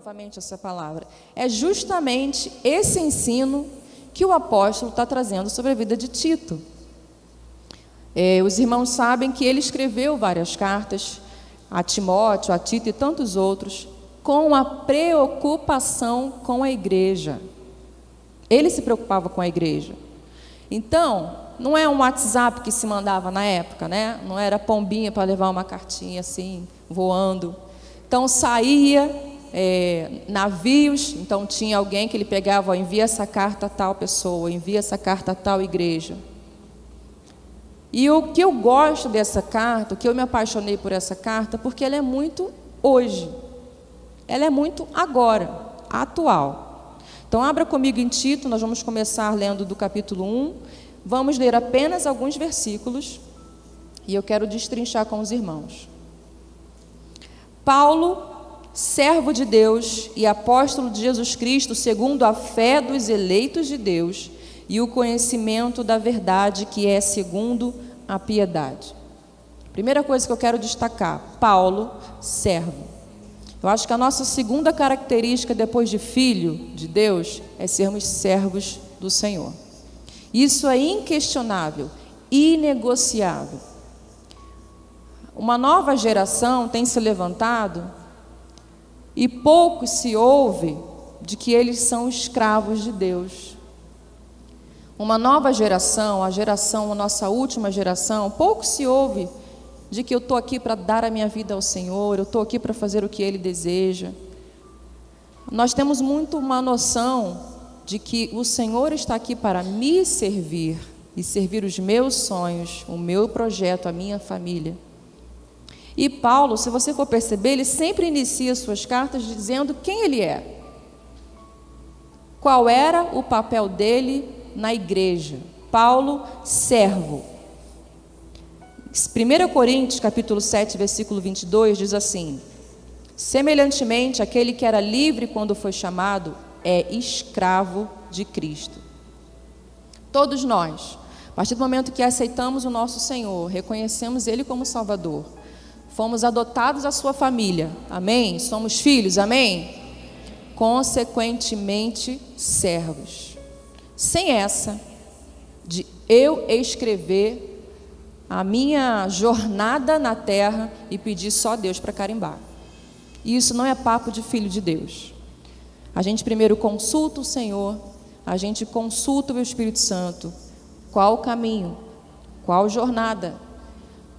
novamente essa palavra. É justamente esse ensino que o apóstolo está trazendo sobre a vida de Tito. Os irmãos sabem que ele escreveu várias cartas a Timóteo, a Tito e tantos outros, com a preocupação com a igreja. Ele se preocupava com a igreja. Então, não é um WhatsApp que se mandava na época, né? Não era pombinha para levar uma cartinha assim, voando. Então, saía navios, então tinha alguém que ele pegava, envia essa carta a tal pessoa, envia essa carta a tal igreja. E o que eu gosto dessa carta, o que eu me apaixonei por essa carta, porque ela é muito hoje. Ela é muito agora, atual. Então, abra comigo em Tito, nós vamos começar lendo do capítulo 1. Vamos ler apenas alguns versículos e eu quero destrinchar com os irmãos. Paulo, servo de Deus e apóstolo de Jesus Cristo, segundo a fé dos eleitos de Deus e o conhecimento da verdade que é segundo a piedade. Primeira coisa que eu quero destacar, Paulo, servo. Eu acho que a nossa segunda característica depois de filho de Deus é sermos servos do Senhor. Isso é inquestionável, inegociável. Uma nova geração tem se levantado e pouco se ouve de que eles são escravos de Deus. Uma nova geração, a nossa última geração, pouco se ouve de que eu estou aqui para dar a minha vida ao Senhor, eu estou aqui para fazer o que Ele deseja. Nós temos muito uma noção de que o Senhor está aqui para me servir e servir os meus sonhos, o meu projeto, a minha família. E Paulo, se você for perceber, ele sempre inicia suas cartas dizendo quem ele é. Qual era o papel dele na igreja? Paulo, servo. 1 Coríntios, capítulo 7, versículo 22, diz assim: semelhantemente, aquele que era livre quando foi chamado, é escravo de Cristo. Todos nós, a partir do momento que aceitamos o nosso Senhor, reconhecemos Ele como Salvador, fomos adotados à sua família, amém? Somos filhos, amém? Consequentemente, servos. Sem essa de eu escrever a minha jornada na terra e pedir só Deus para carimbar. E isso não é papo de filho de Deus. A gente primeiro consulta o Senhor, a gente consulta o Espírito Santo. Qual o caminho? Qual jornada?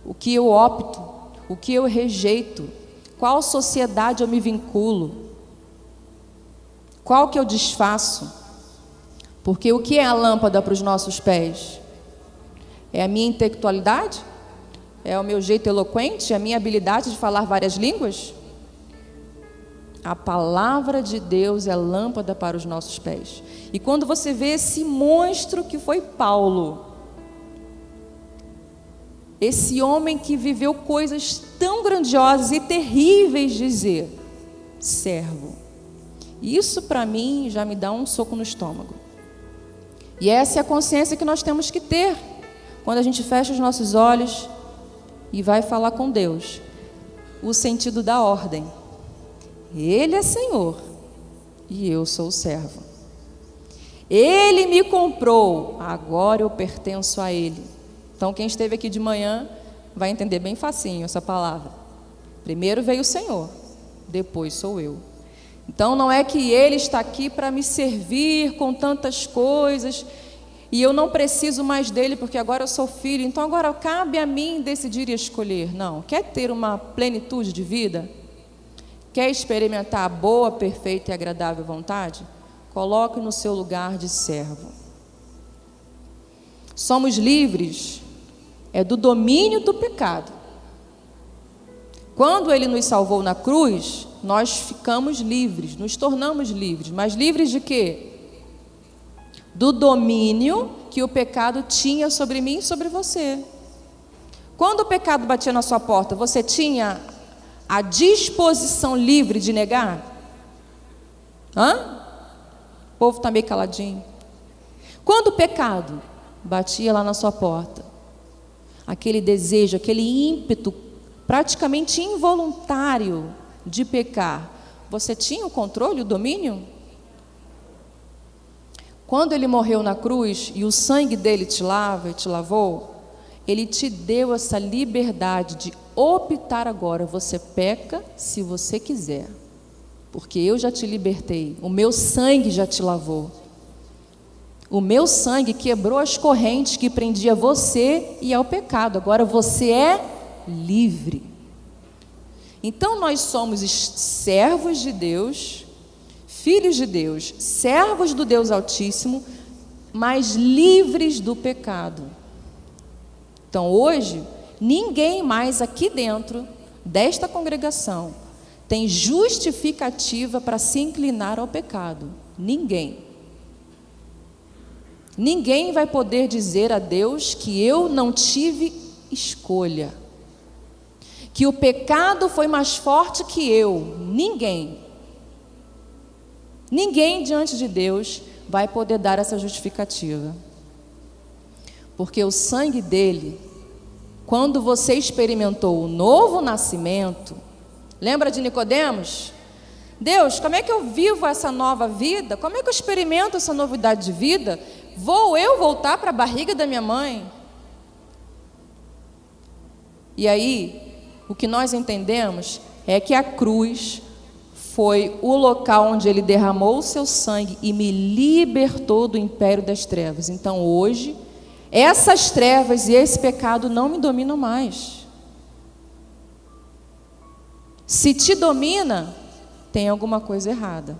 O que eu opto? O que eu rejeito? Qual sociedade eu me vinculo? Qual que eu desfaço? Porque o que é a lâmpada para os nossos pés? É a minha intelectualidade? É o meu jeito eloquente? É a minha habilidade de falar várias línguas? A palavra de Deus é lâmpada para os nossos pés. E quando você vê esse monstro que foi Paulo, esse homem que viveu coisas tão grandiosas e terríveis, dizer, servo. Isso para mim já me dá um soco no estômago. E essa é a consciência que nós temos que ter quando a gente fecha os nossos olhos e vai falar com Deus. O sentido da ordem. Ele é Senhor e eu sou o servo. Ele me comprou, agora eu pertenço a Ele. Então quem esteve aqui de manhã vai entender bem facinho essa palavra. Primeiro veio o Senhor, depois sou eu. Então não é que Ele está aqui para me servir com tantas coisas e eu não preciso mais dele porque agora eu sou filho, então agora cabe a mim decidir e escolher. Não, quer ter uma plenitude de vida? Quer experimentar a boa, perfeita e agradável vontade? Coloque no seu lugar de servo. Somos livres do domínio do pecado. Quando Ele nos salvou na cruz, nós ficamos livres, nos tornamos livres. Mas livres de quê? Do domínio que o pecado tinha sobre mim e sobre você. Quando o pecado batia na sua porta, você tinha a disposição livre de negar? O povo está meio caladinho. Quando o pecado batia lá na sua porta, aquele desejo, aquele ímpeto praticamente involuntário de pecar, você tinha o controle, o domínio? Quando ele morreu na cruz e o sangue dele te lava e te lavou, ele te deu essa liberdade de optar agora. Você peca se você quiser, porque eu já te libertei, o meu sangue já te lavou. O meu sangue quebrou as correntes que prendia você e ao pecado. Agora você é livre. Então nós somos servos de Deus, filhos de Deus, servos do Deus Altíssimo, mas livres do pecado. Então hoje, ninguém mais aqui dentro desta congregação tem justificativa para se inclinar ao pecado. Ninguém. Ninguém vai poder dizer a Deus que eu não tive escolha, que o pecado foi mais forte que eu. Ninguém. Ninguém diante de Deus vai poder dar essa justificativa. Porque o sangue dele, quando você experimentou o novo nascimento, lembra de Nicodemos? Deus, como é que eu vivo essa nova vida? Como é que eu experimento essa novidade de vida? Vou eu voltar para a barriga da minha mãe? E aí, o que nós entendemos é que a cruz foi o local onde ele derramou o seu sangue e me libertou do império das trevas. Então hoje, essas trevas e esse pecado não me dominam mais. Se te domina, tem alguma coisa errada.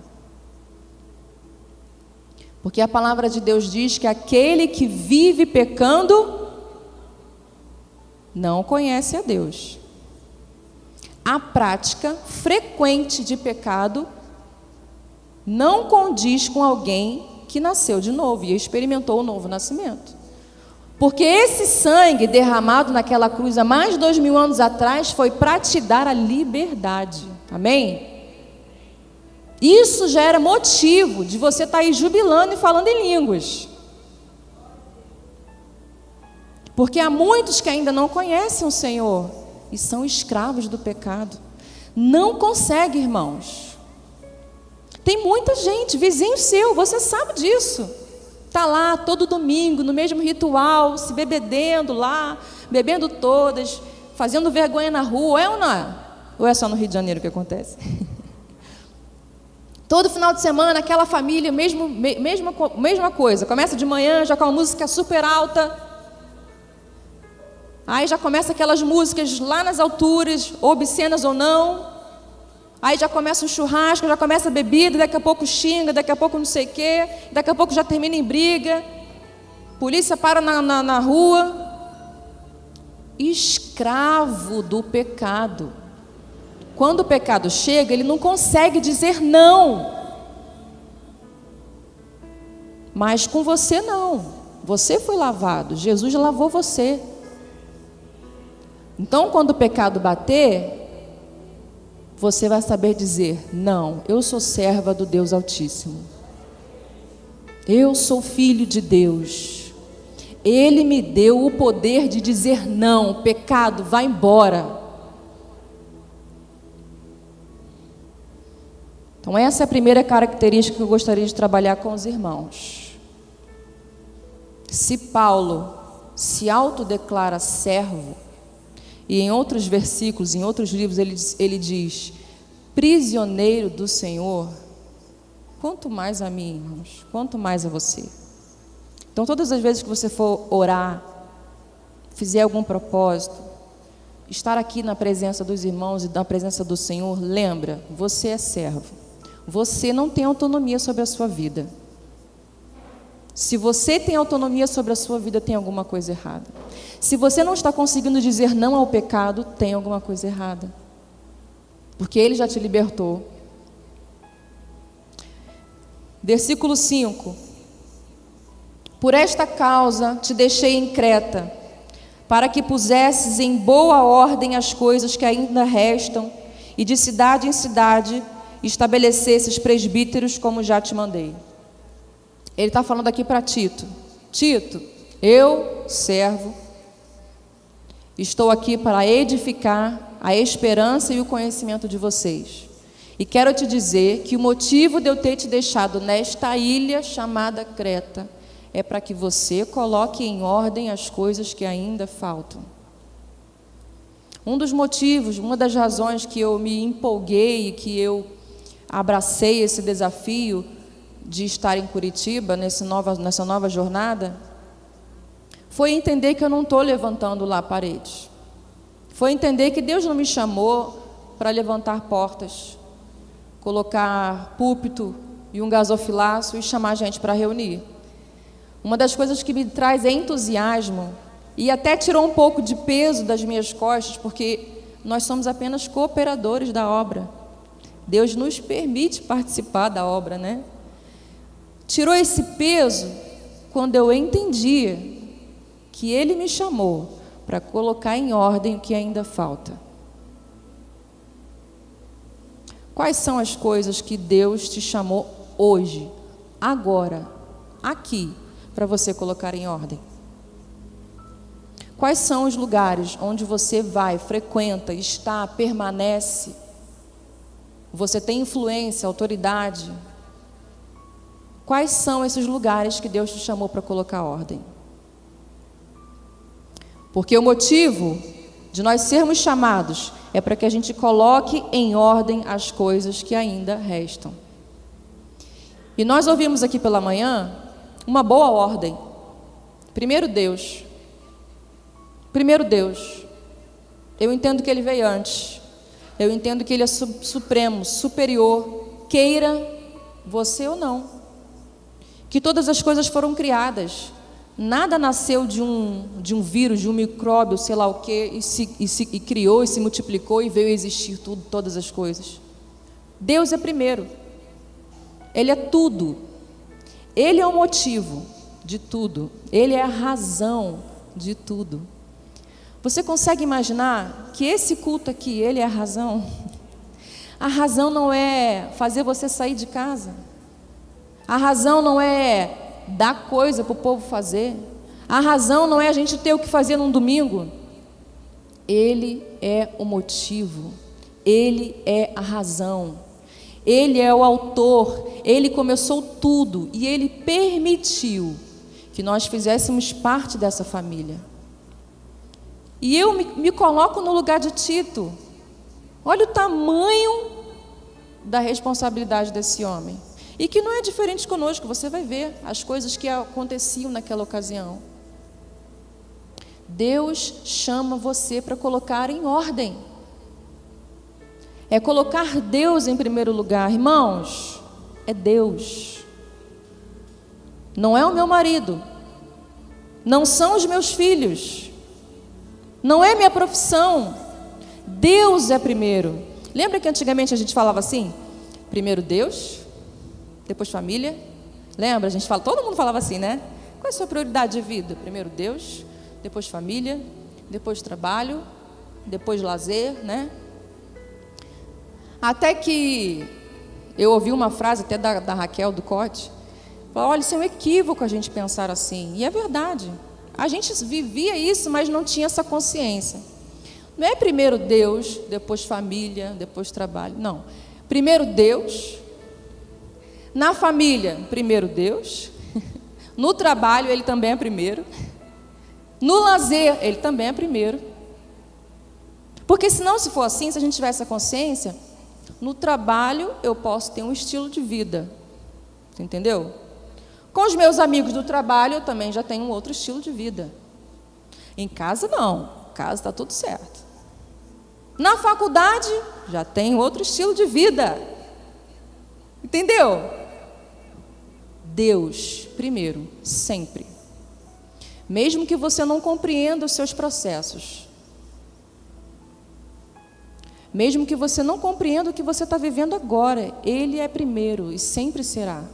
Porque a palavra de Deus diz que aquele que vive pecando não conhece a Deus. A prática frequente de pecado não condiz com alguém que nasceu de novo e experimentou o novo nascimento. Porque esse sangue derramado naquela cruz há mais de 2000 anos atrás foi para te dar a liberdade. Amém? Isso já era motivo de você estar aí jubilando e falando em línguas. Porque há muitos que ainda não conhecem o Senhor e são escravos do pecado. Não consegue, irmãos. Tem muita gente, vizinho seu, você sabe disso. Está lá todo domingo, no mesmo ritual, se bebedendo lá, bebendo todas, fazendo vergonha na rua, é ou não é? Ou é só no Rio de Janeiro que acontece? Todo final de semana, aquela família, mesma coisa. Começa de manhã, já com a música super alta. Aí já começa aquelas músicas lá nas alturas, obscenas ou não. Aí já começa o churrasco, já começa a bebida, daqui a pouco xinga, daqui a pouco não sei o quê, daqui a pouco já termina em briga. Polícia para na rua. Escravo do pecado. Quando o pecado chega, ele não consegue dizer não. Mas com você não. Você foi lavado, Jesus lavou você. Então, quando o pecado bater, você vai saber dizer: não, eu sou serva do Deus Altíssimo. Eu sou filho de Deus. Ele me deu o poder de dizer não, pecado, vai embora. Então essa é a primeira característica que eu gostaria de trabalhar com os irmãos. Se Paulo se autodeclara servo, e em outros versículos, em outros livros, ele diz, prisioneiro do Senhor, quanto mais a mim, irmãos, quanto mais a você. Então todas as vezes que você for orar, fizer algum propósito, estar aqui na presença dos irmãos e na presença do Senhor, lembra, você é servo. Você não tem autonomia sobre a sua vida. Se você tem autonomia sobre a sua vida, tem alguma coisa errada. Se você não está conseguindo dizer não ao pecado, tem alguma coisa errada. Porque Ele já te libertou. Versículo 5. Por esta causa te deixei em Creta, para que pusesses em boa ordem as coisas que ainda restam, e de cidade em cidade estabelecesses presbíteros como já te mandei. Ele está falando aqui para Tito. Tito, eu, servo, estou aqui para edificar a esperança e o conhecimento de vocês. E quero te dizer que o motivo de eu ter te deixado nesta ilha chamada Creta é para que você coloque em ordem as coisas que ainda faltam. Um dos motivos, uma das razões que eu me empolguei e que eu abracei esse desafio de estar em Curitiba, nessa nova jornada, foi entender que eu não estou levantando lá paredes. Foi entender que Deus não me chamou para levantar portas, colocar púlpito e um gasofilaço e chamar a gente para reunir. Uma das coisas que me traz entusiasmo e até tirou um pouco de peso das minhas costas, porque nós somos apenas cooperadores da obra. Deus nos permite participar da obra, né? Tirou esse peso quando eu entendi que Ele me chamou para colocar em ordem o que ainda falta. Quais são as coisas que Deus te chamou hoje, agora, aqui, para você colocar em ordem? Quais são os lugares onde você vai, frequenta, está, permanece? Você tem influência, autoridade? Quais são esses lugares que Deus te chamou para colocar ordem? Porque o motivo de nós sermos chamados é para que a gente coloque em ordem as coisas que ainda restam. E nós ouvimos aqui pela manhã uma boa ordem. Primeiro Deus. Primeiro Deus. Eu entendo que Ele veio antes. Eu entendo que Ele é supremo, superior, queira você ou não. Que todas as coisas foram criadas. Nada nasceu de um vírus, de um micróbio, sei lá o quê, e criou, e se multiplicou e veio a existir todas as coisas. Deus é primeiro. Ele é tudo. Ele é o motivo de tudo. Ele é a razão de tudo. Você consegue imaginar que esse culto aqui, ele é a razão? A razão não é fazer você sair de casa. A razão não é dar coisa para o povo fazer. A razão não é a gente ter o que fazer num domingo. Ele é o motivo. Ele é a razão. Ele é o autor. Ele começou tudo e Ele permitiu que nós fizéssemos parte dessa família. E eu me coloco no lugar de Tito. Olha o tamanho da responsabilidade desse homem. E que não é diferente conosco, você vai ver as coisas que aconteciam naquela ocasião. Deus chama você para colocar em ordem. É colocar Deus em primeiro lugar. Irmãos, é Deus. Não é o meu marido. Não são os meus filhos. Não é minha profissão. Deus é primeiro. Lembra que antigamente a gente falava assim? Primeiro Deus, depois família. Lembra? Todo mundo falava assim, né? Qual é a sua prioridade de vida? Primeiro Deus, depois família, depois trabalho, depois lazer, né? Até que eu ouvi uma frase até da Raquel do Cote. Falou, olha, isso é um equívoco a gente pensar assim. E é verdade. A gente vivia isso, mas não tinha essa consciência. Não é primeiro Deus, depois família, depois trabalho. Não. Primeiro Deus. Na família, primeiro Deus. No trabalho, Ele também é primeiro. No lazer, Ele também é primeiro. Porque senão, se for assim, se a gente tiver essa consciência, no trabalho eu posso ter um estilo de vida. Você entendeu? Com os meus amigos do trabalho, eu também já tenho um outro estilo de vida. Em casa, não. Em casa está tudo certo. Na faculdade, já tem outro estilo de vida. Entendeu? Deus, primeiro, sempre. Mesmo que você não compreenda os seus processos. Mesmo que você não compreenda o que você está vivendo agora, Ele é primeiro e sempre será.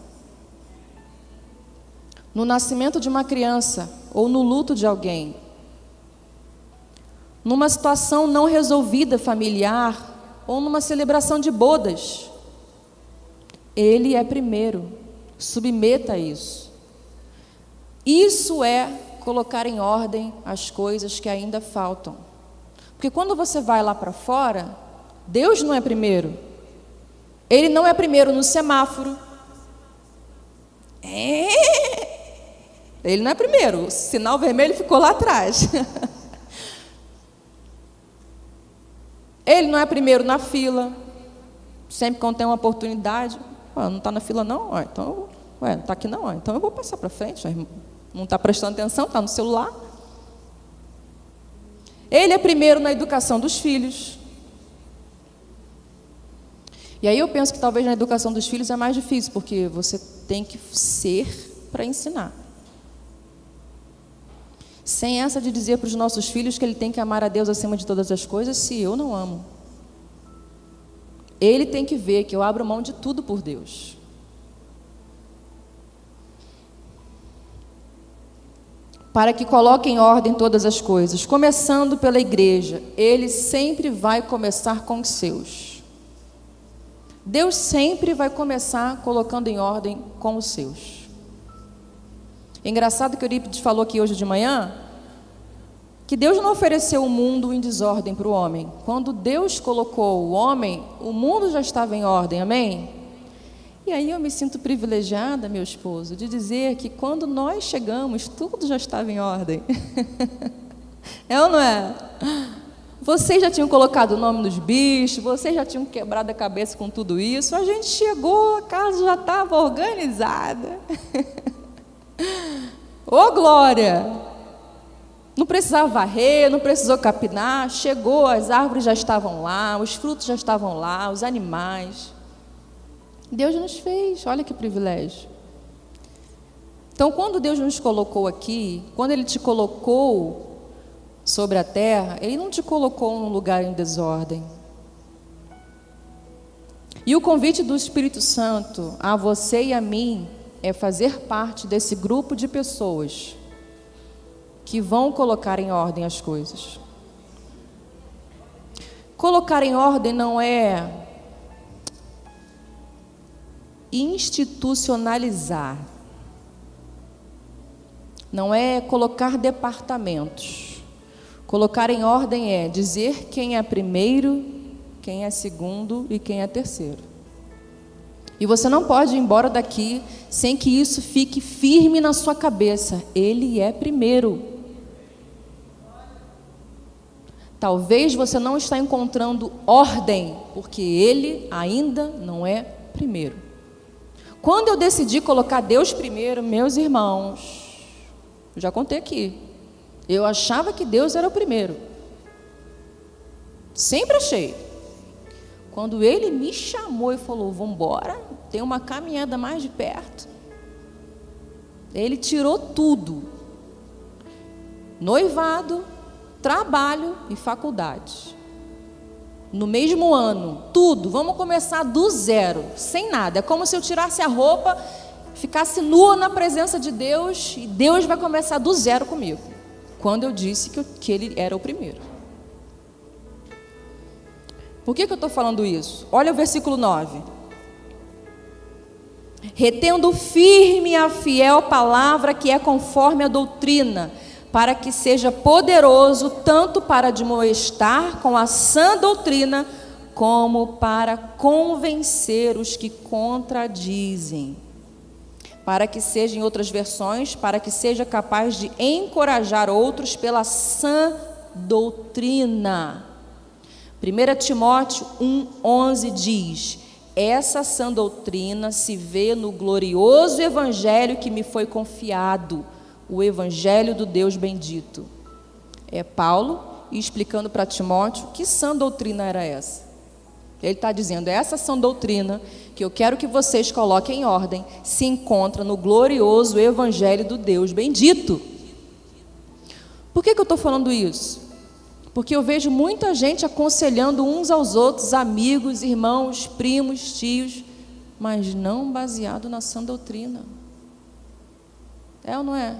No nascimento de uma criança ou no luto de alguém, numa situação não resolvida familiar ou numa celebração de bodas, Ele é primeiro. Submeta a isso. Isso é colocar em ordem as coisas que ainda faltam. Porque quando você vai lá para fora, Deus não é primeiro. Ele não é primeiro no semáforo. Ele não é primeiro. O sinal vermelho ficou lá atrás. Ele não é primeiro na fila. Sempre quando tem uma oportunidade, não está na fila não? Então, não está aqui não? Então eu vou passar para frente. Não está prestando atenção, está no celular. Ele é primeiro na educação dos filhos. E aí eu penso que talvez na educação dos filhos é mais difícil, porque você tem que ser para ensinar. Sem essa de dizer para os nossos filhos que ele tem que amar a Deus acima de todas as coisas, se eu não amo. Ele tem que ver que eu abro mão de tudo por Deus. Para que coloque em ordem todas as coisas, começando pela igreja. Ele sempre vai começar com os seus. Deus sempre vai começar colocando em ordem com os seus. Engraçado que o Eurípides falou aqui hoje de manhã, que Deus não ofereceu o mundo em desordem para o homem. Quando Deus colocou o homem, o mundo já estava em ordem, amém? E aí eu me sinto privilegiada, meu esposo, de dizer que quando nós chegamos, tudo já estava em ordem. É ou não é? Vocês já tinham colocado o nome nos bichos, vocês já tinham quebrado a cabeça com tudo isso, a gente chegou, a casa já estava organizada. Ô glória! Não precisava varrer, não precisou capinar, chegou, as árvores já estavam lá, os frutos já estavam lá, os animais. Deus nos fez, olha que privilégio. Então, quando Deus nos colocou aqui, quando Ele te colocou sobre a terra, Ele não te colocou num lugar em desordem. E o convite do Espírito Santo a você e a mim é fazer parte desse grupo de pessoas que vão colocar em ordem as coisas. Colocar em ordem não é institucionalizar, não é colocar departamentos. Colocar em ordem é dizer quem é primeiro, quem é segundo e quem é terceiro. E você não pode ir embora daqui sem que isso fique firme na sua cabeça. Ele é primeiro. Talvez você não está encontrando ordem, porque Ele ainda não é primeiro. Quando eu decidi colocar Deus primeiro, meus irmãos, eu já contei aqui, eu achava que Deus era o primeiro. Sempre achei. Quando Ele me chamou e falou, vamos embora, tem uma caminhada mais de perto. Ele tirou tudo. Noivado, trabalho e faculdade. No mesmo ano, tudo. Vamos começar do zero, sem nada. É como se eu tirasse a roupa, ficasse nua na presença de Deus e Deus vai começar do zero comigo. Quando eu disse que Ele era o primeiro. Por que eu estou falando isso? Olha o versículo 9. Retendo firme a fiel palavra que é conforme a doutrina, para que seja poderoso tanto para admoestar com a sã doutrina, como para convencer os que contradizem. Para que seja, em outras versões, para que seja capaz de encorajar outros pela sã doutrina. 1 Timóteo 1,11 diz: essa sã doutrina se vê no glorioso evangelho que me foi confiado, o evangelho do Deus bendito. É Paulo explicando para Timóteo que sã doutrina era essa. Ele está dizendo, essa sã doutrina que eu quero que vocês coloquem em ordem, se encontra no glorioso evangelho do Deus bendito. Por que eu estou falando isso? Porque eu vejo muita gente aconselhando uns aos outros, amigos, irmãos, primos, tios, mas não baseado na sã doutrina. É ou não é?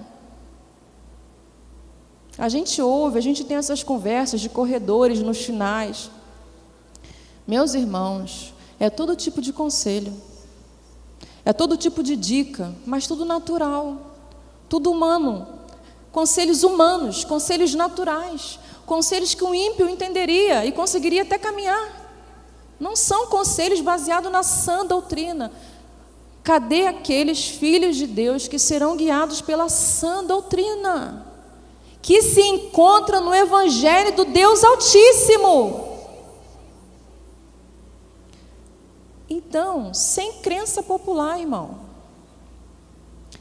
A gente ouve, a gente tem essas conversas de corredores nos finais. Meus irmãos, é todo tipo de conselho, é todo tipo de dica, mas tudo natural, tudo humano, conselhos humanos, conselhos naturais, conselhos que um ímpio entenderia e conseguiria até caminhar. Não são conselhos baseados na sã doutrina. Cadê aqueles filhos de Deus que serão guiados pela sã doutrina? Que se encontra no Evangelho do Deus Altíssimo. Então, sem crença popular, irmão.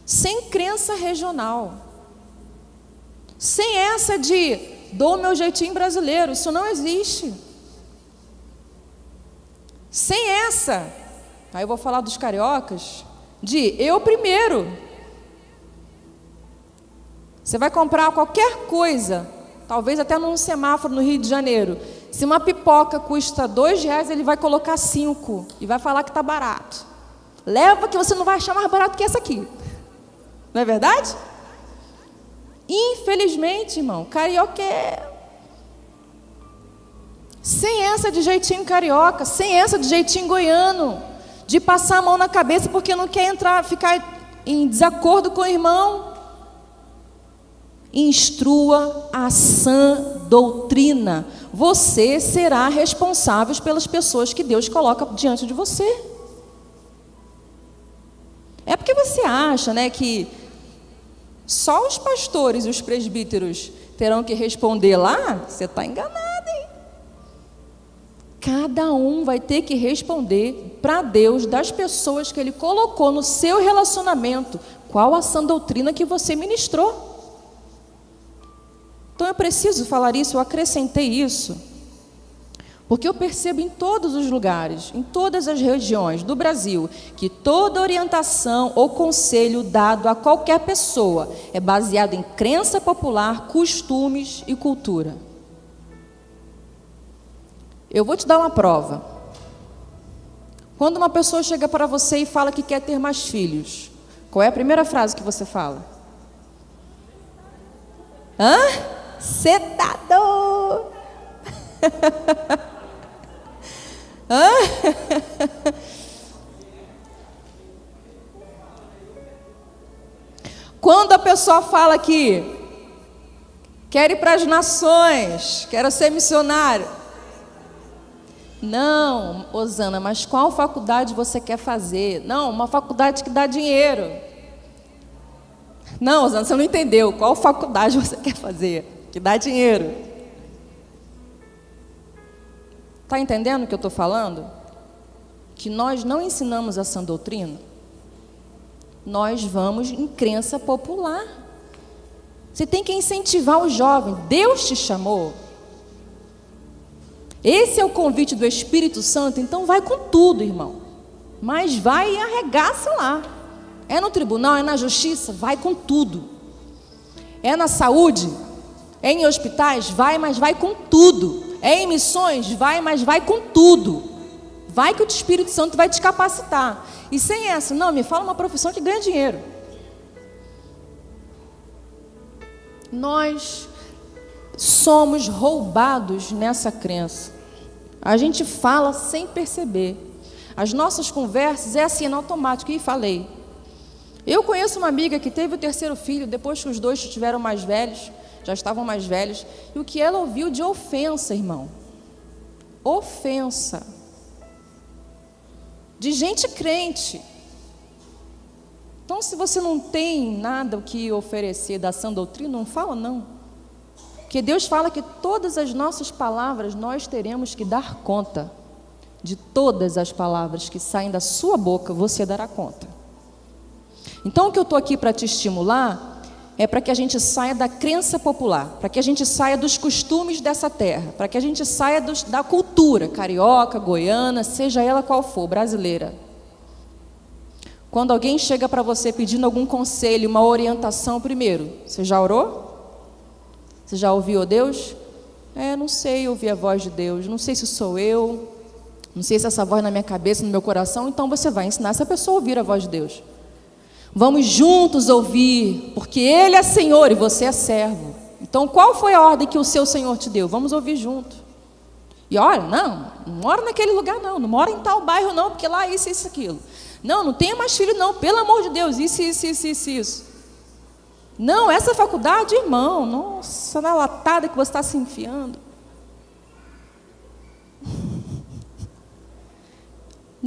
Sem crença regional. Sem essa de dou meu jeitinho brasileiro. Isso não existe. Sem essa, aí eu vou falar dos cariocas, de eu primeiro. Você vai comprar qualquer coisa, talvez até num semáforo no Rio de Janeiro. Se uma pipoca custa R$2, ele vai colocar 5 e vai falar que está barato. Leva que você não vai achar mais barato que essa aqui. Não é verdade? Infelizmente, irmão, carioca é... Sem essa de jeitinho carioca, sem essa de jeitinho goiano, de passar a mão na cabeça porque não quer ficar em desacordo com o irmão. Instrua a sã doutrina. Você será responsável pelas pessoas que Deus coloca diante de você. É porque você acha, né, que só os pastores e os presbíteros terão que responder lá? Você está enganado, hein? Cada um vai ter que responder para Deus das pessoas que Ele colocou no seu relacionamento. Qual a sã doutrina que você ministrou? Então eu preciso falar isso, eu acrescentei isso, porque eu percebo em todos os lugares, em todas as regiões do Brasil, que toda orientação ou conselho dado a qualquer pessoa é baseado em crença popular, costumes e cultura. Eu vou te dar uma prova. Quando uma pessoa chega para você e fala que quer ter mais filhos, qual é a primeira frase que você fala? Hã? Cê tá doido? Hã? Quando a pessoa fala que quer ir para as nações, quero ser missionário. Não, Osana, mas qual faculdade você quer fazer? Não, uma faculdade que dá dinheiro. Não, Osana, você não entendeu. Qual faculdade você quer fazer? Que dá dinheiro. Está entendendo o que eu estou falando? Que nós não ensinamos a sã doutrina. Nós vamos em crença popular. Você tem que incentivar o jovem. Deus te chamou. Esse é o convite do Espírito Santo. Então vai com tudo, irmão. Mas vai e arregaça lá. É no tribunal, é na justiça, vai com tudo. É na saúde, é em hospitais, vai, mas vai com tudo. É em missões, vai, mas vai com tudo. Vai que o Espírito Santo vai te capacitar. E sem essa, não, me fala uma profissão que ganha dinheiro. Nós somos roubados nessa crença. A gente fala sem perceber. As nossas conversas é assim, no automático. E falei. Eu conheço uma amiga que teve o terceiro filho, depois que os dois estiveram mais velhos, já estavam mais velhos, e o que ela ouviu de ofensa, irmão. Ofensa. De gente crente. Então, se você não tem nada o que oferecer da sã doutrina, não fala não. Porque Deus fala que todas as nossas palavras nós teremos que dar conta. De todas as palavras que saem da sua boca, você dará conta. Então, o que eu estou aqui para te estimular é para que a gente saia da crença popular, para que a gente saia dos costumes dessa terra, para que a gente saia da cultura carioca, goiana, seja ela qual for, brasileira. Quando alguém chega para você pedindo algum conselho, uma orientação, primeiro, você já orou? Você já ouviu Deus? Não sei ouvir a voz de Deus, não sei se sou eu, não sei se essa voz na minha cabeça, no meu coração, então você vai ensinar essa pessoa a ouvir a voz de Deus. Vamos juntos ouvir, porque Ele é Senhor e você é servo. Então, qual foi a ordem que o seu Senhor te deu? Vamos ouvir junto. E olha, não mora naquele lugar não mora em tal bairro não, porque lá isso, aquilo. Não tenha mais filho não, pelo amor de Deus, isso. Não, essa faculdade, irmão, nossa, na latada que você está se enfiando.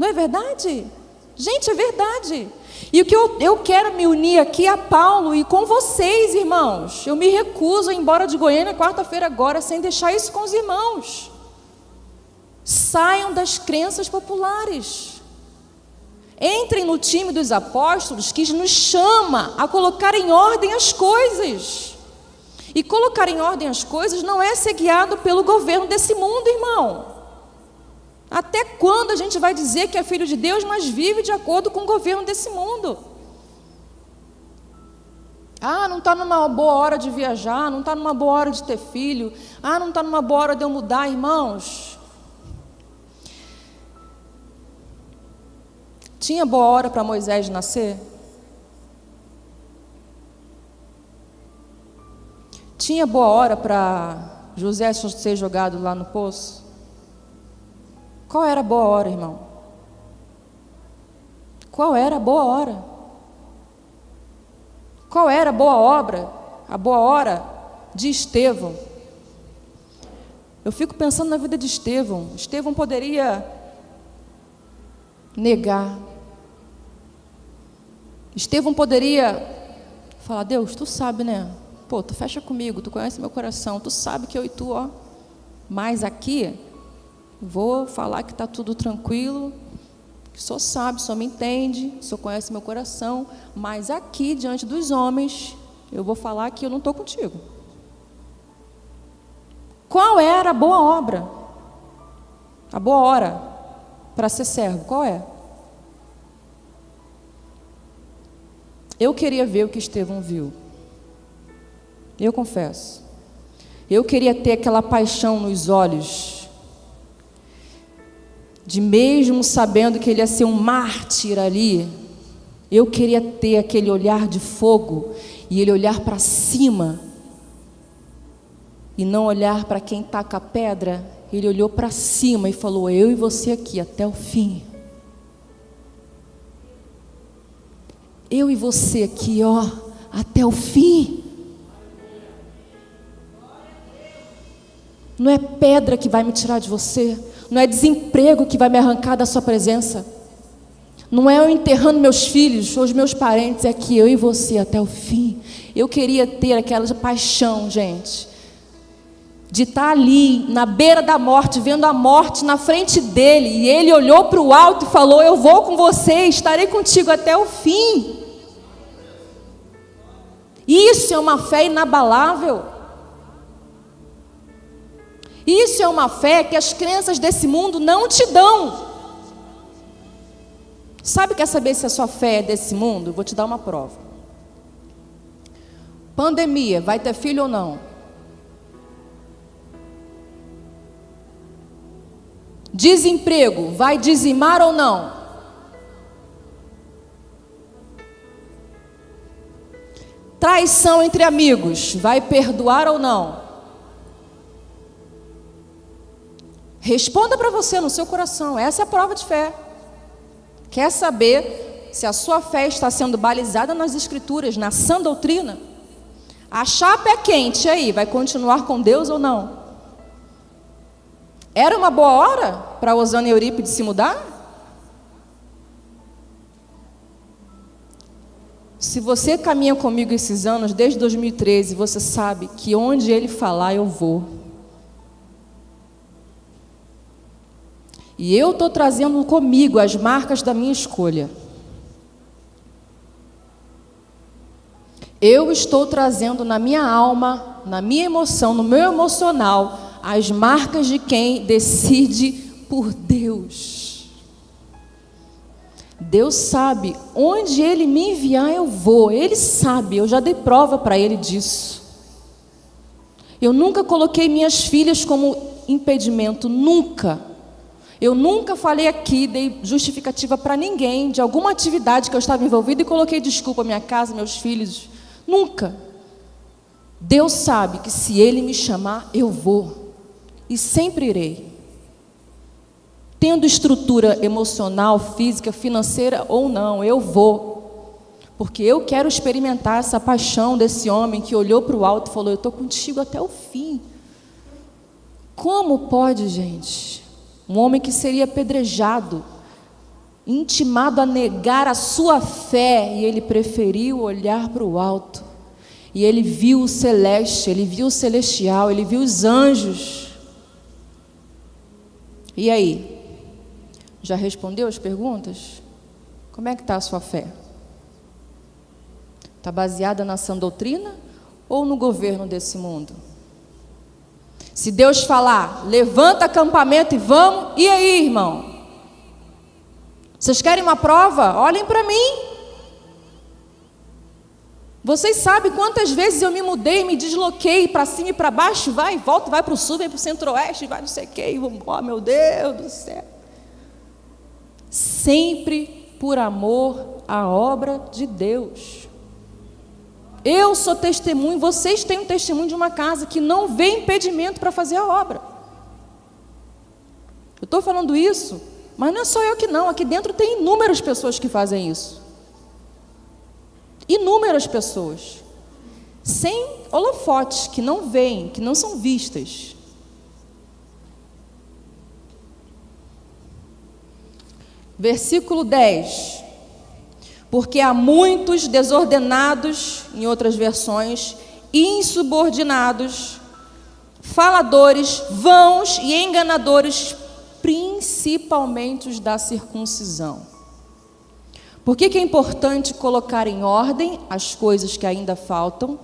Não é verdade? Gente, é verdade. E o que eu quero me unir aqui a Paulo e com vocês, irmãos. Eu me recuso a ir embora de Goiânia quarta-feira agora, sem deixar isso com os irmãos. Saiam das crenças populares. Entrem no time dos apóstolos, que nos chama a colocar em ordem as coisas. E colocar em ordem as coisas não é ser guiado pelo governo desse mundo, irmão. Até quando a gente vai dizer que é filho de Deus, mas vive de acordo com o governo desse mundo? Ah, não está numa boa hora de viajar, não está numa boa hora de ter filho, ah, não está numa boa hora de eu mudar, irmãos. Tinha boa hora para Moisés nascer? Tinha boa hora para José ser jogado lá no poço? Qual era a boa hora, irmão? Qual era a boa hora? Qual era a boa obra? A boa hora de Estevão. Eu fico pensando na vida de Estevão. Estevão poderia negar. Estevão poderia falar: Deus, tu sabe, né? Pô, tu fecha comigo, tu conhece meu coração, tu sabe que eu e tu, ó. Mas aqui, vou falar que está tudo tranquilo, que o Senhor sabe, o Senhor me entende, o Senhor conhece meu coração, mas aqui, diante dos homens, eu vou falar que eu não estou contigo. Qual era a boa obra? A boa hora para ser servo, qual é? Eu queria ver o que Estevão viu. Eu confesso. Eu queria ter aquela paixão nos olhos, de mesmo sabendo que ele ia ser um mártir ali, eu queria ter aquele olhar de fogo, e ele olhar para cima, e não olhar para quem taca a pedra. Ele olhou para cima e falou: eu e você aqui até o fim. Eu e você aqui, ó, até o fim. Não é pedra que vai me tirar de você, não é desemprego que vai me arrancar da sua presença, não é eu enterrando meus filhos ou os meus parentes, é que eu e você até o fim. Eu queria ter aquela paixão, gente, de estar ali na beira da morte, vendo a morte na frente dele, e ele olhou para o alto e falou: eu vou com você, estarei contigo até o fim. Isso é uma fé inabalável. Isso é uma fé que as crenças desse mundo não te dão. Sabe, quer saber se a sua fé é desse mundo? Vou te dar uma prova. Pandemia, vai ter filho ou não? Desemprego, vai dizimar ou não? Traição entre amigos, vai perdoar ou não? Responda para você no seu coração. Essa é a prova de fé. Quer saber se a sua fé está sendo balizada nas Escrituras, na sã doutrina? A chapa é quente, aí, vai continuar com Deus ou não? Era uma boa hora para Osana e Eurípides se mudar? Se você caminha comigo esses anos, desde 2013, você sabe que onde ele falar eu vou. E eu estou trazendo comigo as marcas da minha escolha. Eu estou trazendo na minha alma, na minha emoção, no meu emocional, as marcas de quem decide por Deus. Deus sabe, onde Ele me enviar eu vou. Ele sabe, eu já dei prova para Ele disso. Eu nunca coloquei minhas filhas como impedimento, nunca. Eu nunca falei aqui, dei justificativa para ninguém de alguma atividade que eu estava envolvida e coloquei desculpa, minha casa, meus filhos. Nunca. Deus sabe que se Ele me chamar, eu vou. E sempre irei. Tendo estrutura emocional, física, financeira ou não, eu vou. Porque eu quero experimentar essa paixão desse homem que olhou para o alto e falou: eu estou contigo até o fim. Como pode, gente? Um homem que seria apedrejado, intimado a negar a sua fé, e ele preferiu olhar para o alto. E ele viu o celeste, ele viu o celestial, ele viu os anjos. E aí? Já respondeu as perguntas? Como é que está a sua fé? Está baseada na sã doutrina ou no governo desse mundo? Se Deus falar, levanta acampamento e vamos, e aí, irmão? Vocês querem uma prova? Olhem para mim. Vocês sabem quantas vezes eu me mudei, me desloquei para cima e para baixo, vai e volta, vai para o sul, vai para o centro-oeste, vai não sei o que, oh meu Deus do céu. Sempre por amor à obra de Deus. Eu sou testemunho, vocês têm um testemunho de uma casa que não vê impedimento para fazer a obra. Eu estou falando isso, mas não é só eu que não, aqui dentro tem inúmeras pessoas que fazem isso. Inúmeras pessoas, sem holofotes, que não veem, que não são vistas. Versículo 10. Porque há muitos desordenados, em outras versões, insubordinados, faladores, vãos e enganadores, principalmente os da circuncisão. Por que é importante colocar em ordem as coisas que ainda faltam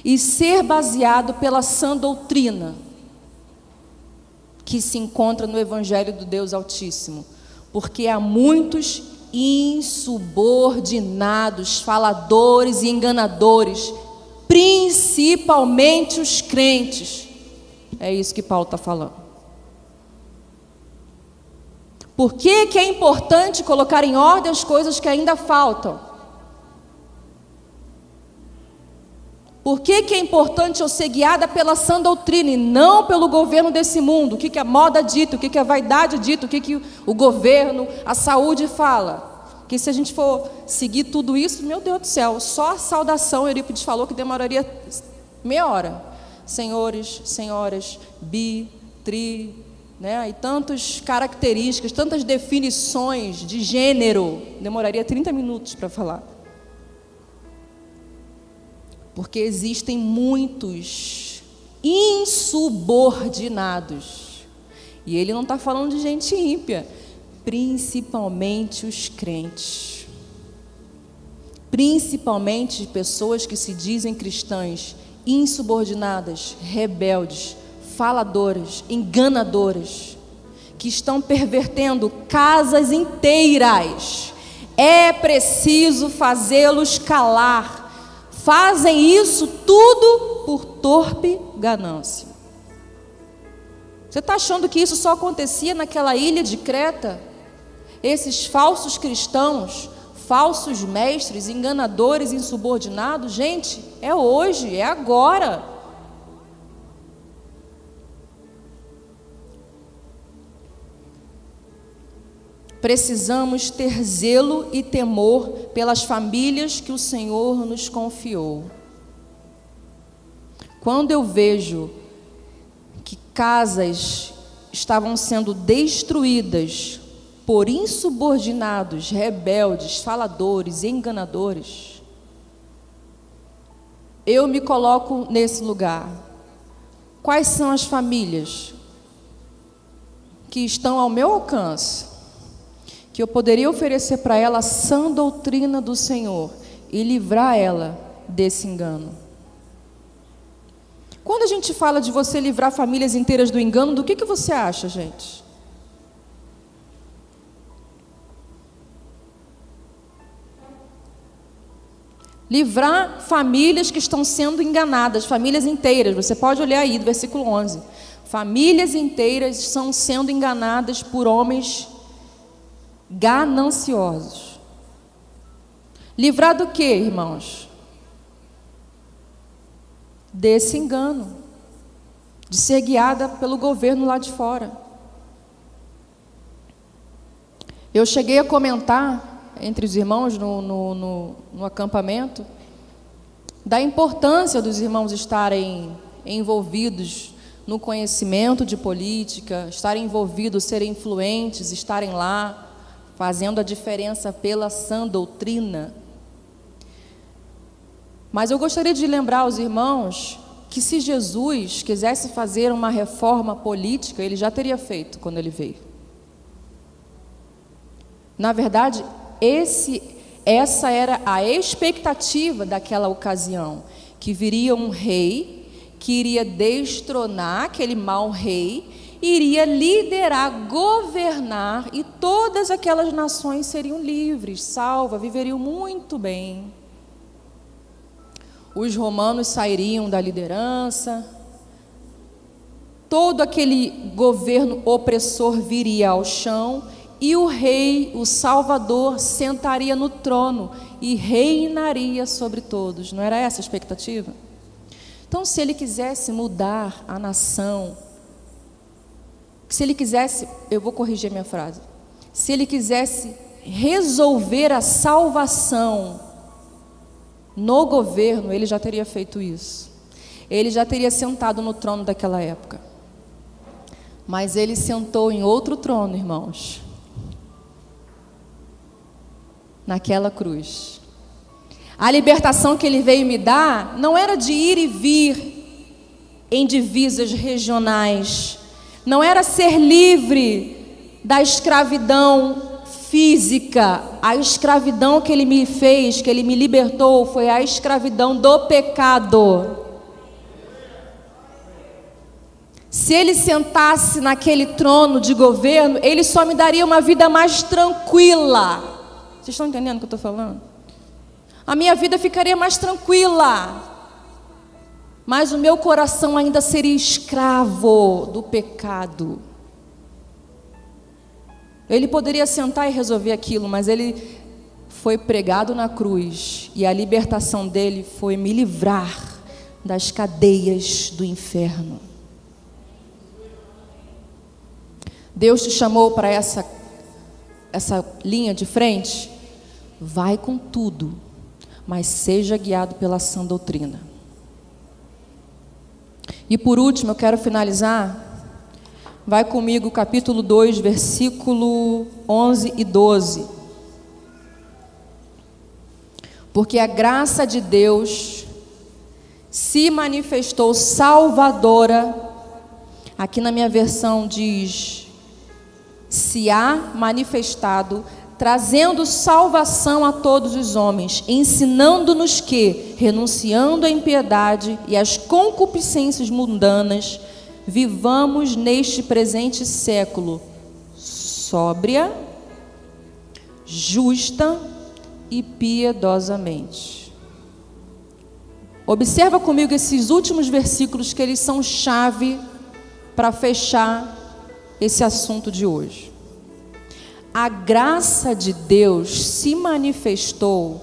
e ser baseado pela sã doutrina que se encontra no Evangelho do Deus Altíssimo? Porque há muitos insubordinados, faladores e enganadores, principalmente os crentes. É isso que Paulo está falando. Por que é importante colocar em ordem as coisas que ainda faltam? Por que é importante eu ser guiada pela sã doutrina e não pelo governo desse mundo? O que a moda dita, o que a vaidade dita, o que o governo, a saúde fala? Porque se a gente for seguir tudo isso, meu Deus do céu, só a saudação, Eurípides falou que demoraria meia hora. Senhores, senhoras, bi, tri, né? E tantas características, tantas definições de gênero, demoraria 30 minutos para falar. Porque existem muitos insubordinados. E ele não está falando de gente ímpia, principalmente os crentes. Principalmente pessoas que se dizem cristãs, insubordinadas, rebeldes, faladoras, enganadoras, que estão pervertendo casas inteiras. É preciso fazê-los calar. Fazem isso tudo por torpe ganância. Você está achando que isso só acontecia naquela ilha de Creta? Esses falsos cristãos, falsos mestres, enganadores, insubordinados, gente, é hoje, é agora. Precisamos ter zelo e temor pelas famílias que o Senhor nos confiou. Quando eu vejo que casas estavam sendo destruídas por insubordinados, rebeldes, faladores, enganadores, eu me coloco nesse lugar. Quais são as famílias que estão ao meu alcance, que eu poderia oferecer para ela a sã doutrina do Senhor e livrar ela desse engano? Quando a gente fala de você livrar famílias inteiras do engano, do que você acha, gente? Livrar famílias que estão sendo enganadas, famílias inteiras. Você pode olhar aí do versículo 11. Famílias inteiras estão sendo enganadas por homens gananciosos. Livrar do que, irmãos? Desse engano, de ser guiada pelo governo lá de fora. Eu cheguei a comentar entre os irmãos no acampamento da importância dos irmãos estarem envolvidos no conhecimento de política, estarem envolvidos, serem influentes, estarem lá, fazendo a diferença pela sã doutrina. Mas eu gostaria de lembrar aos irmãos que se Jesus quisesse fazer uma reforma política, ele já teria feito quando ele veio. Na verdade, essa era a expectativa daquela ocasião, que viria um rei que iria destronar aquele mau rei, iria liderar, governar, e todas aquelas nações seriam livres, salvas, viveriam muito bem. Os romanos sairiam da liderança, todo aquele governo opressor viria ao chão, e o rei, o Salvador, sentaria no trono e reinaria sobre todos. Não era essa a expectativa? Então, se ele quisesse mudar a nação, se ele quisesse, eu vou corrigir a minha frase, se ele quisesse resolver a salvação no governo, ele já teria feito isso. Ele já teria sentado no trono daquela época. Mas ele sentou em outro trono, irmãos. Naquela cruz. A libertação que ele veio me dar não era de ir e vir em divisas regionais. Não era ser livre da escravidão física. A escravidão que ele me fez, que ele me libertou, foi a escravidão do pecado. Se ele sentasse naquele trono de governo, ele só me daria uma vida mais tranquila. Vocês estão entendendo o que eu estou falando? A minha vida ficaria mais tranquila. Mas o meu coração ainda seria escravo do pecado. Ele poderia sentar e resolver aquilo, mas ele foi pregado na cruz, e a libertação dele foi me livrar das cadeias do inferno. Deus te chamou para essa linha de frente? Vai com tudo, mas seja guiado pela sã doutrina. E por último, eu quero finalizar. Vai comigo, capítulo 2, versículo 11 e 12. Porque a graça de Deus se manifestou salvadora. Aqui na minha versão diz: se há manifestado, trazendo salvação a todos os homens, ensinando-nos que, renunciando à impiedade e às concupiscências mundanas, vivamos neste presente século sóbria, justa e piedosamente. Observa comigo esses últimos versículos, que eles são chave para fechar esse assunto de hoje. A graça de Deus se manifestou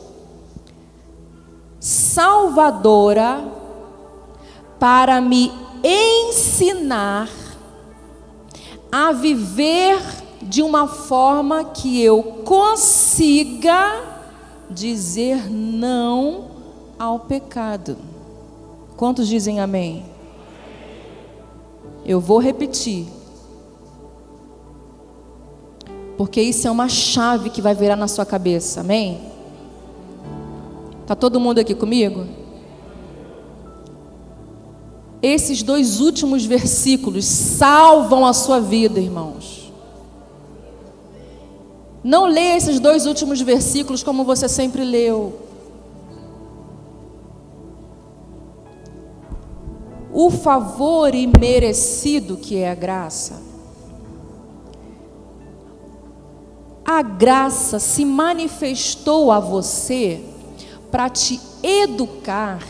salvadora para me ensinar a viver de uma forma que eu consiga dizer não ao pecado. Quantos dizem amém? Eu vou repetir, porque isso é uma chave que vai virar na sua cabeça, amém? Está todo mundo aqui comigo? Esses dois últimos versículos salvam a sua vida, irmãos. Não leia esses dois últimos versículos como você sempre leu. O favor imerecido que é a graça. A graça se manifestou a você para te educar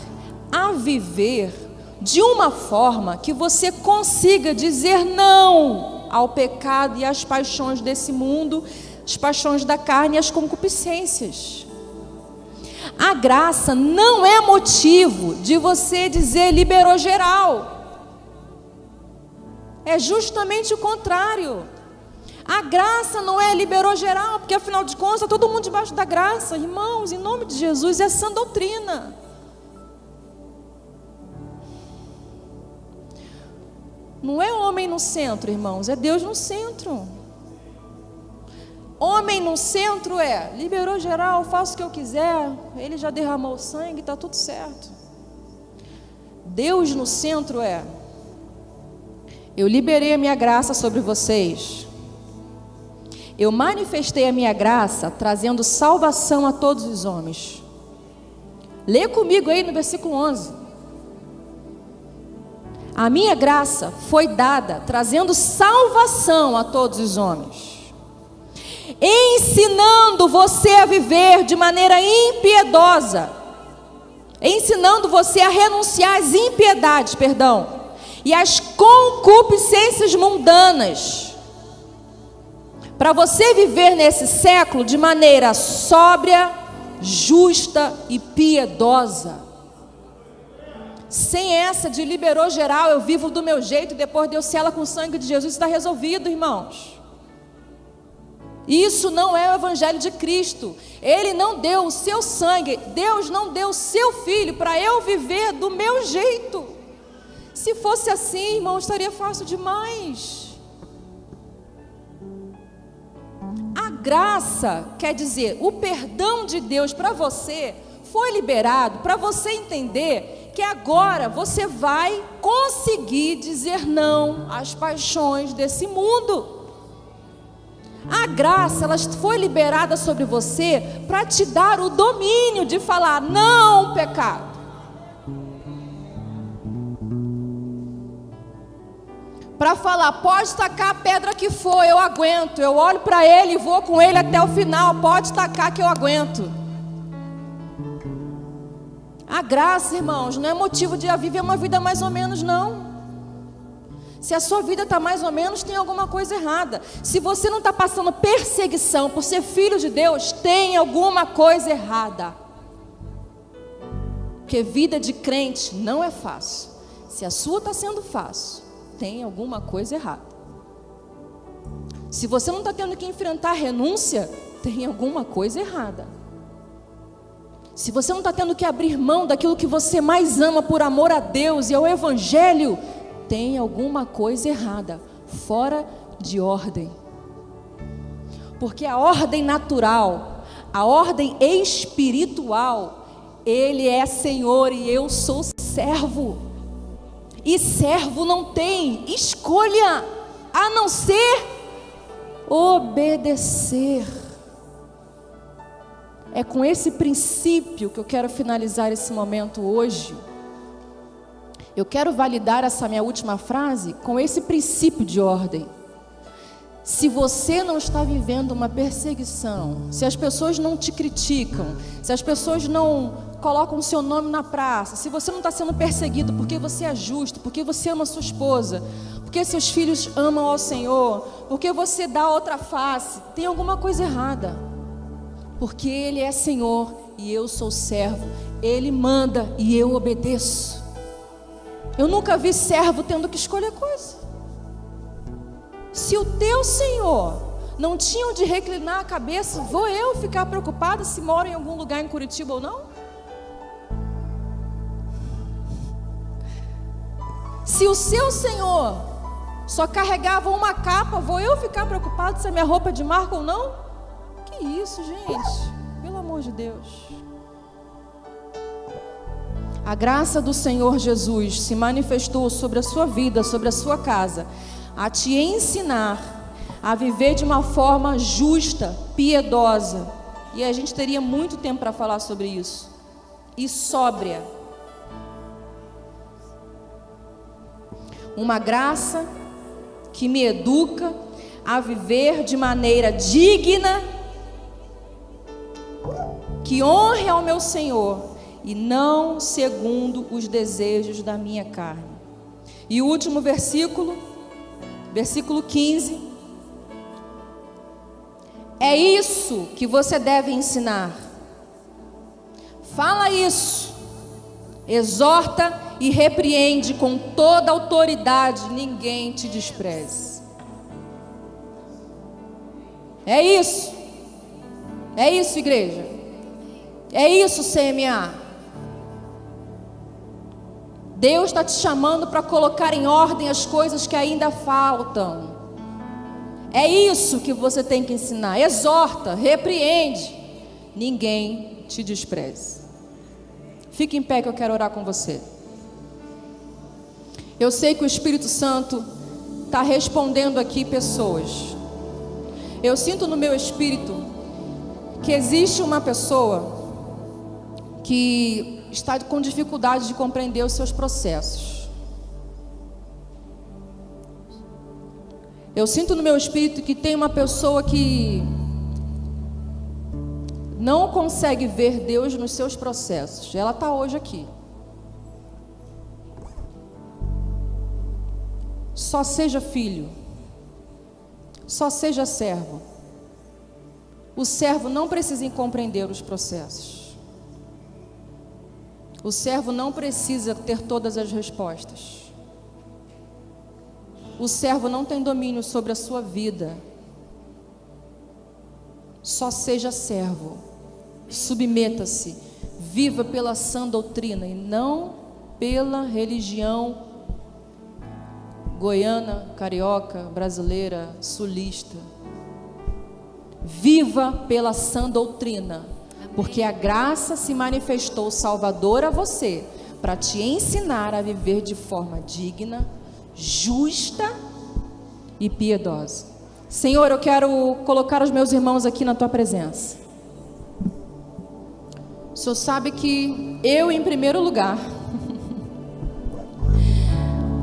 a viver de uma forma que você consiga dizer não ao pecado e às paixões desse mundo, as paixões da carne e as concupiscências. A graça não é motivo de você dizer liberou geral. É justamente o contrário. A graça não é liberou geral, porque afinal de contas, todo mundo debaixo da graça. Irmãos, em nome de Jesus, é sã doutrina. Não é homem no centro, irmãos, é Deus no centro. Homem no centro liberou geral, faço o que eu quiser, ele já derramou sangue, está tudo certo. Deus no centro eu liberei a minha graça sobre vocês. Eu manifestei a minha graça trazendo salvação a todos os homens. Lê comigo aí no versículo 11. A minha graça foi dada trazendo salvação a todos os homens, ensinando você a viver de maneira impiedosa, ensinando você a renunciar às impiedades, e às concupiscências mundanas, para você viver nesse século de maneira sóbria, justa e piedosa. Sem essa de liberou geral, eu vivo do meu jeito, depois Deus sela com o sangue de Jesus, está resolvido, irmãos. Isso não é o evangelho de Cristo. Ele não deu o seu sangue, Deus não deu o seu filho para eu viver do meu jeito. Se fosse assim, irmão, estaria fácil demais. A graça, quer dizer, o perdão de Deus para você foi liberado para você entender que agora você vai conseguir dizer não às paixões desse mundo. A graça, ela foi liberada sobre você para te dar o domínio de falar não, pecado. Para falar, pode tacar a pedra que for, eu aguento. Eu olho para ele e vou com ele até o final. Pode tacar que eu aguento. A graça, irmãos, não é motivo de viver uma vida mais ou menos, não. Se a sua vida está mais ou menos, tem alguma coisa errada. Se você não está passando perseguição por ser filho de Deus, tem alguma coisa errada. Porque vida de crente não é fácil. Se a sua está sendo fácil, tem alguma coisa errada. Se você não está tendo que enfrentar renúncia, tem alguma coisa errada. Se você não está tendo que abrir mão daquilo que você mais ama por amor a Deus e ao Evangelho, tem alguma coisa errada, fora de ordem. Porque a ordem natural, a ordem espiritual, Ele é Senhor e eu sou servo. E servo não tem escolha, a não ser obedecer. É com esse princípio que eu quero finalizar esse momento hoje. Eu quero validar essa minha última frase com esse princípio de ordem. Se você não está vivendo uma perseguição, se as pessoas não te criticam, se as pessoas não colocam o seu nome na praça, se você não está sendo perseguido porque você é justo, porque você ama sua esposa, porque seus filhos amam ao Senhor, porque você dá outra face, tem alguma coisa errada. Porque Ele é Senhor e eu sou servo, Ele manda e eu obedeço. Eu nunca vi servo tendo que escolher coisa. Se o teu Senhor não tinha onde reclinar a cabeça, vou eu ficar preocupada se moro em algum lugar em Curitiba ou não? Se o seu Senhor só carregava uma capa, vou eu ficar preocupado se a minha roupa é de marca ou não? Que isso, gente? Pelo amor de Deus. A graça do Senhor Jesus se manifestou sobre a sua vida, sobre a sua casa, a te ensinar a viver de uma forma justa, piedosa. E a gente teria muito tempo para falar sobre isso. E sóbria. Uma graça que me educa a viver de maneira digna, que honre ao meu Senhor e não segundo os desejos da minha carne. E o último versículo, versículo 15. É isso que você deve ensinar. Fala isso. Exorta e repreende com toda autoridade, ninguém te despreze. É isso. É isso, igreja. É isso, CMA. Deus está te chamando para colocar em ordem as coisas que ainda faltam. É isso que você tem que ensinar. Exorta, repreende. Ninguém te despreze. Fique em pé que eu quero orar com você. Eu sei que o Espírito Santo está respondendo aqui pessoas. Eu sinto no meu espírito que existe uma pessoa que está com dificuldade de compreender os seus processos. Eu sinto no meu espírito que tem uma pessoa que não consegue ver Deus nos seus processos. Ela está hoje aqui. Só seja filho. Só seja servo. O servo não precisa compreender os processos. O servo não precisa ter todas as respostas. O servo não tem domínio sobre a sua vida. Só seja servo. Submeta-se. Viva pela sã doutrina e não pela religião goiana, carioca, brasileira, sulista. Viva pela sã doutrina, porque a graça se manifestou salvadora a você, para te ensinar a viver de forma digna, justa e piedosa. Senhor, eu quero colocar os meus irmãos aqui na tua presença. O Senhor sabe que eu, em primeiro lugar,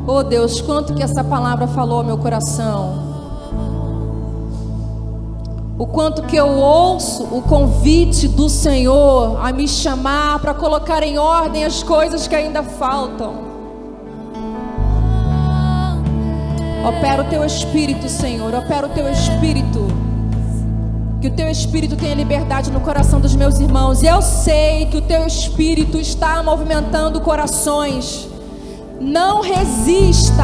oh Deus, quanto que essa palavra falou ao meu coração. O quanto que eu ouço o convite do Senhor a me chamar para colocar em ordem as coisas que ainda faltam. Opera o teu Espírito, Senhor, opera o teu Espírito. Que o teu Espírito tenha liberdade no coração dos meus irmãos. E eu sei que o teu Espírito está movimentando corações. Não resista.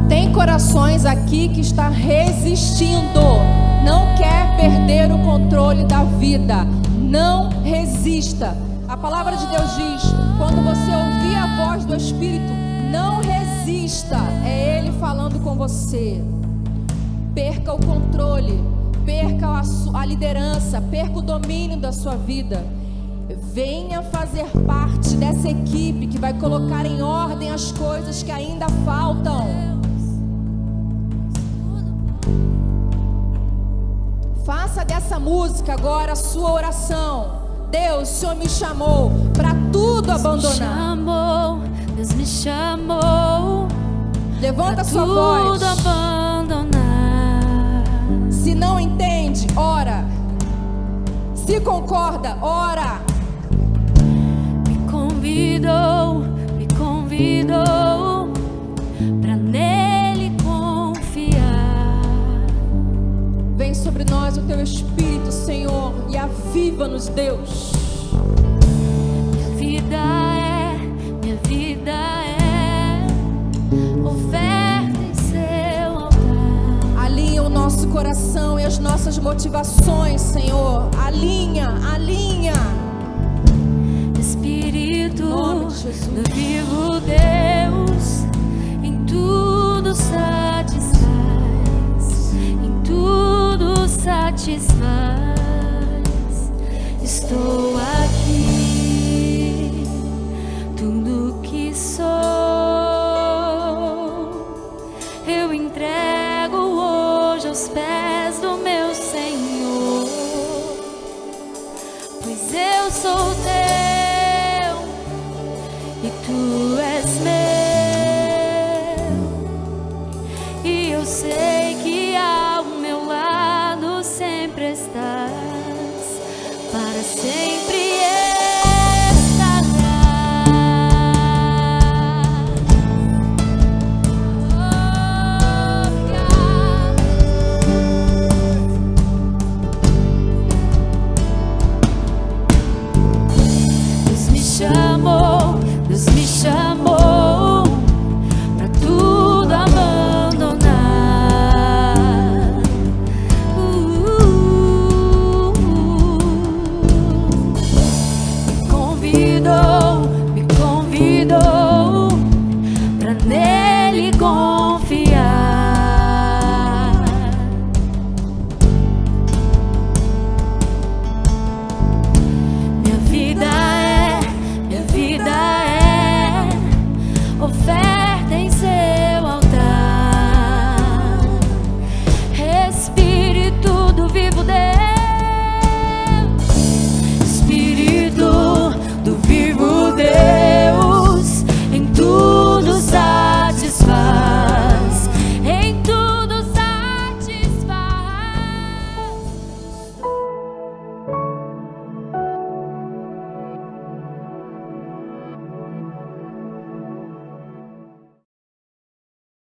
Tem corações aqui que está resistindo. Não quer perder o controle da vida. Não resista. A palavra de Deus diz: quando você ouvir a voz do Espírito, não resista. É Ele falando com você. Perca o controle. Perca a liderança. Perca o domínio da sua vida. Venha fazer parte dessa equipe que vai colocar em ordem as coisas que ainda faltam. Faça dessa música agora a sua oração. Deus, o Senhor me chamou para tudo abandonar. Deus me chamou. Levanta sua voz. Tudo abandonar. Se não entende, ora. Se concorda, ora. Me convidou pra nele confiar. Vem sobre nós o teu Espírito, Senhor, e aviva-nos, Deus. Minha vida é oferta em seu altar. Alinha o nosso coração e as nossas motivações, Senhor. Alinha. Espírito do vivo Deus, em tudo satisfaz, em tudo satisfaz. Estou aqui, tudo que sou, eu entrego hoje aos pés do meu Senhor, pois eu sou teu. E tu és